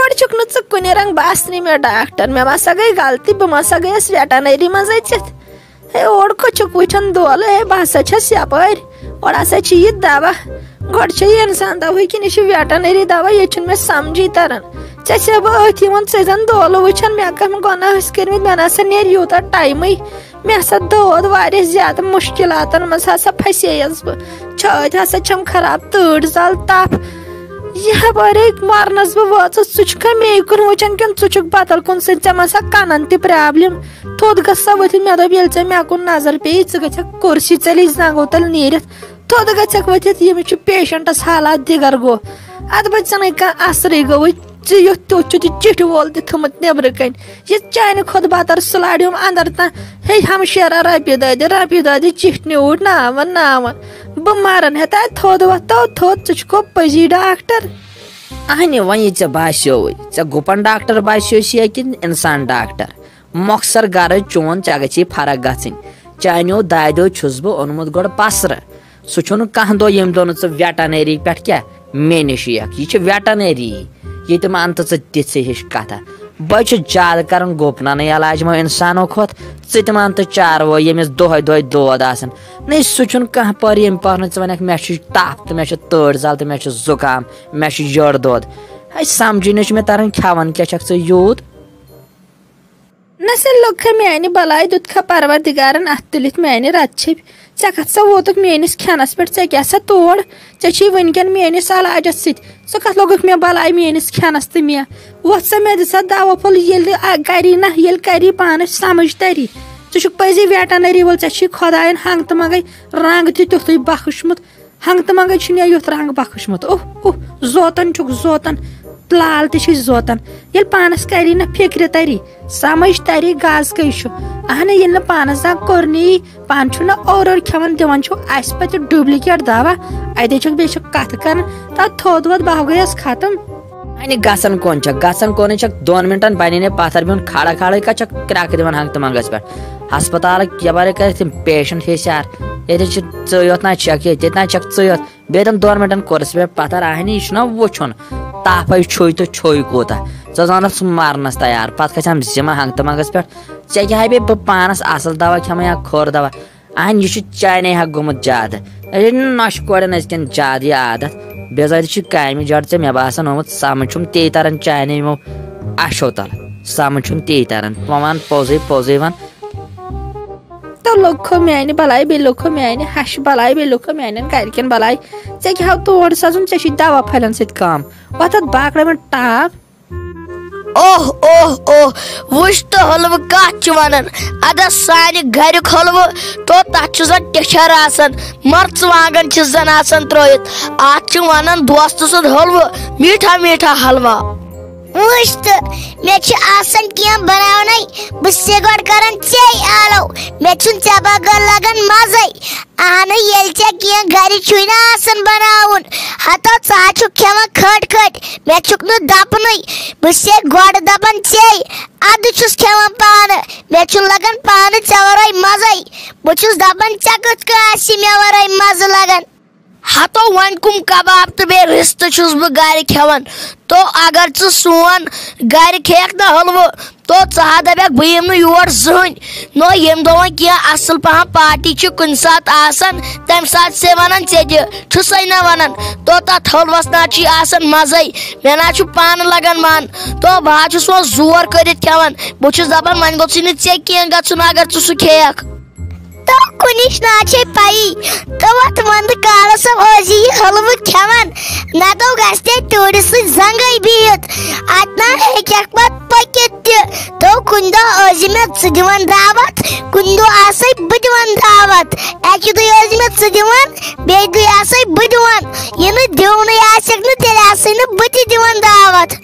और चुक नु कुने रंग बासनी में डॉक्टर में मसा गई गलती बमसा गई वेटनरी मज हे और को चुक वचन दोल हे बासा छस यापर और आसा ची दवा गड छ इंसान दवा कि निश वेटनरी दवा ये छन में समझी तरन चसे ब अथि मन सेजन दोल वचन में कम गना हस करमित में आसा नेर योता टाइम में आसा दोद वारे ज्यादा मुश्किलातन मस आसा फसेयस ब छत आसा छम खराब तड़ जाल ताप यह बारे मारनस ब वाच सुचक मे कुन वचन कन सुचक बातल कुन से मसा कानन ति प्रॉब्लम थोद गसा वथि मे दब येल मे कुन नजर पे च गछ कुर्सी चली नागोतल नीरत थोद गछक वथि यम छु पेशेंटस हालात दिगर गो अद बचन का असरे गो यो तो चिट वोल थमत नेबर कन ये चाइन खुद बातर सलाडियम अंदर ता हे हम शेरा रपि दादि चिट न्यूट नावन ब मारन हेता थोद वतो थोद चुको पजी डॉक्टर आहने वही च बास्यो च गुपन डॉक्टर बास्यो छ कि इंसान डॉक्टर मक्सर गर चोन च गछि फरक गछिन चाइनो दादो छुस ब ओनमुत गड पसर सु छुन कह दो यम दोन च वेटनरी पेट क्या मेनिशिया ये छ वेटनरी ये तो मानत चे हिश कथा बच ज्यादा कर गोपन इलाज मो इंसानों खोत च मानत चारवो यमिस दोह दोद आसन नहीं सह कह पर यम पर वन मे तप तो मे तड़ जल तो मे जुकाम मे जड़ दोद है समझी मे तरन खेवन क्या च यूत नसे लोग मेन बलाय दुत परवरदिगारन अत तुलित मेन रत े कत वोत मेनिस खेनस पे क्या तोड़ चे वनकन मेनिस इलाजस सह कत लोग मे बलाय मेनिस खेनस तो मे वो सा मे दिसा दवा फुल ये करी ना ये करी पान समझ तरी च पजी वेटनरी वोल चे खुदायन हंग तो मंगे रंग तुथ बख्शमुत हंग तो मंगे युथ रंग बख्शमुत ओह जोतन जोतन लाल तोतन ये पानस करी ना फिक्र तरी समझ तरी गज कई अहन ये पानस दा कोरनी पान और खेवन दिवान पे डुप्लिकेट दवा अदे बे कत कर तथ थोद वोद बह गयस खत्म गसन कोन 2 मिनटन बने पथर बिन खड़ा खड़ा का क्रैक दिवान हंग तो मंगस पे हस्पताल बारे कर पेशेंट हेसार ये चोत ना चेक ये ना चेक चोत बे 2 मिनटन कोर्स पे पथर आहन यह वुन ताप छुई तो छुई कोता जान सह मारनस तैयार पे गम जिमा हंग तो मंगस पे चे क्या बे पानस असल दवा खेमा या खोर दवा अहन यह चाने हक गोमुत ज्यादा नश कोड़न अजकन ज्यादा आदत बेजारी काम जड़ ऐ मे बासान ओमुत समझ ते तरन चाने यमो अशो तल समझ ते तरन वन पोजे वन तो लोखो मेन बलाय बे लोखो मेन हश बलाय बे लोखो मेन गरकन बलाय चे क्या तोड़ सजन चे दवा फैलन सत कम वत बाकड़ में टाप ओह ओह ओह वुश तो हलव कत वन अगर सानि घरुक हलव तो तथ टिचर आसान मर्चवांगन जन आसान त्रोत अत वन दोस्त सुद हलव मीठा मीठा हलवा वुश तो मे आसान क्या बनावने बे गड कर चे आलो मे चे बगल लगन मजे अहन ये क्या घर छुना आसान बनावन हतो चा खेवा खट खट मे नु दपन बे गड दपन चे अद खेवा पान मे लगन पान चे वराय मजे बहुस दपन चे कत मे वराय मज लगन हतो वन कुम कबाब तो बे रिस्त बह गर खेवन तो अगर सोन गर खेक ना हलव तो दपक बह यम योर जहन नो यम दोन क्या असल पह पार्टी कुन सात आसान तम सात से वन चे ना वन तो तथ हलवस ना मजे मे ना पान लगन मन तो बह वो जोर कर खेवन बहुत दपान वन गोस चे कह गन अगर सह खेक तो कुनिश ना पाई तो वत वंद कालस हलव खेवन ना तो गस्ते तोड़ जंग बिहत अत ना हेक पत पकित तो कुन दो मे दिवान दावत कुन दो आसे बह दिवान दावत अकि दो मे दिवान बे दो आसे बह दिवान ये दिवन आसक न तेल आसे न बह दिवान दावत